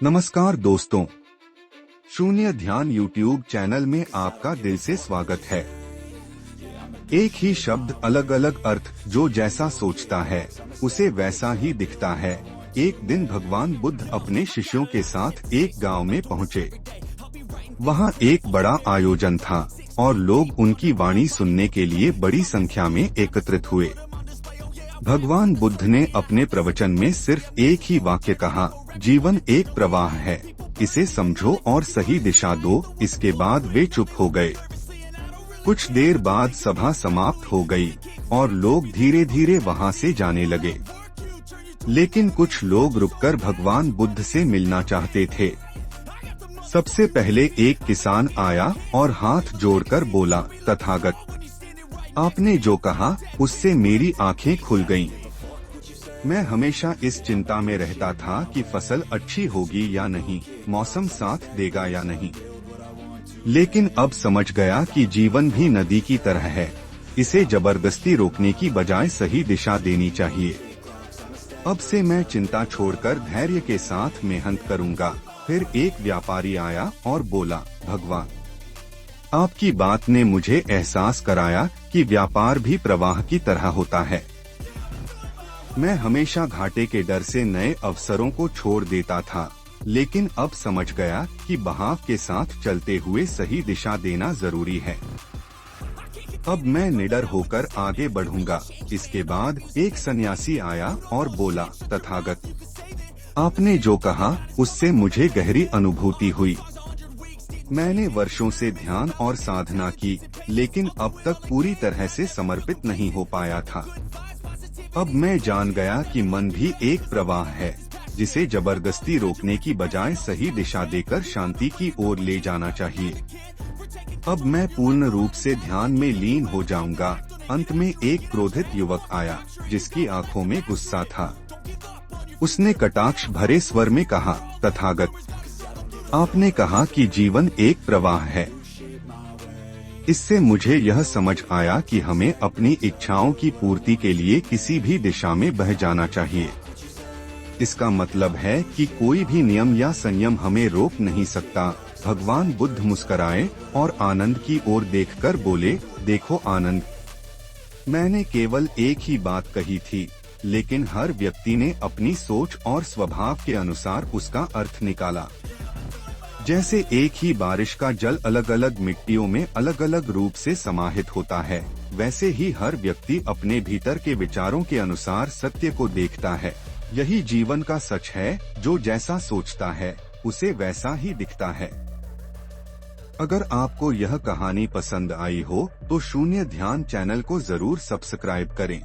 नमस्कार दोस्तों, शून्य ध्यान यूट्यूब चैनल में आपका दिल से स्वागत है। एक ही शब्द अलग अलग अर्थ, जो जैसा सोचता है उसे वैसा ही दिखता है। एक दिन भगवान बुद्ध अपने शिष्यों के साथ एक गांव में पहुंचे। वहां एक बड़ा आयोजन था और लोग उनकी वाणी सुनने के लिए बड़ी संख्या में एकत्रित हुए। भगवान बुद्ध ने अपने प्रवचन में सिर्फ एक ही वाक्य कहा, जीवन एक प्रवाह है, इसे समझो और सही दिशा दो। इसके बाद वे चुप हो गए। कुछ देर बाद सभा समाप्त हो गई और लोग धीरे धीरे वहां से जाने लगे। लेकिन कुछ लोग रुककर भगवान बुद्ध से मिलना चाहते थे। सबसे पहले एक किसान आया और हाथ जोड़कर बोला, तथागत, आपने जो कहा उससे मेरी आंखें खुल गईं। मैं हमेशा इस चिंता में रहता था कि फसल अच्छी होगी या नहीं, मौसम साथ देगा या नहीं। लेकिन अब समझ गया कि जीवन भी नदी की तरह है, इसे जबरदस्ती रोकने की बजाय सही दिशा देनी चाहिए। अब से मैं चिंता छोड़कर धैर्य के साथ मेहनत करूंगा। फिर एक व्यापारी आया और बोला, भगवान, आपकी बात ने मुझे एहसास कराया कि व्यापार भी प्रवाह की तरह होता है। मैं हमेशा घाटे के डर से नए अवसरों को छोड़ देता था, लेकिन अब समझ गया कि बहाव के साथ चलते हुए सही दिशा देना जरूरी है। अब मैं निडर होकर आगे बढ़ूंगा। इसके बाद एक सन्यासी आया और बोला, तथागत, आपने जो कहा उससे मुझे गहरी अनुभूति हुई। मैंने वर्षों से ध्यान और साधना की, लेकिन अब तक पूरी तरह से समर्पित नहीं हो पाया था। अब मैं जान गया कि मन भी एक प्रवाह है, जिसे जबरदस्ती रोकने की बजाय सही दिशा देकर शांति की ओर ले जाना चाहिए। अब मैं पूर्ण रूप से ध्यान में लीन हो जाऊंगा। अंत में एक क्रोधित युवक आया, जिसकी आंखों में गुस्सा था। उसने कटाक्ष भरे स्वर में कहा, तथागत, आपने कहा कि जीवन एक प्रवाह है। इससे मुझे यह समझ आया कि हमें अपनी इच्छाओं की पूर्ति के लिए किसी भी दिशा में बह जाना चाहिए। इसका मतलब है कि कोई भी नियम या संयम हमें रोक नहीं सकता। भगवान बुद्ध मुस्कराए और आनंद की ओर देखकर बोले, देखो आनंद, मैंने केवल एक ही बात कही थी, लेकिन हर व्यक्ति ने अपनी सोच और स्वभाव के अनुसार उसका अर्थ निकाला। जैसे एक ही बारिश का जल अलग अलग मिट्टियों में अलग अलग रूप से समाहित होता है, वैसे ही हर व्यक्ति अपने भीतर के विचारों के अनुसार सत्य को देखता है। यही जीवन का सच है, जो जैसा सोचता है उसे वैसा ही दिखता है। अगर आपको यह कहानी पसंद आई हो तो शून्य ध्यान चैनल को जरूर सब्सक्राइब करें।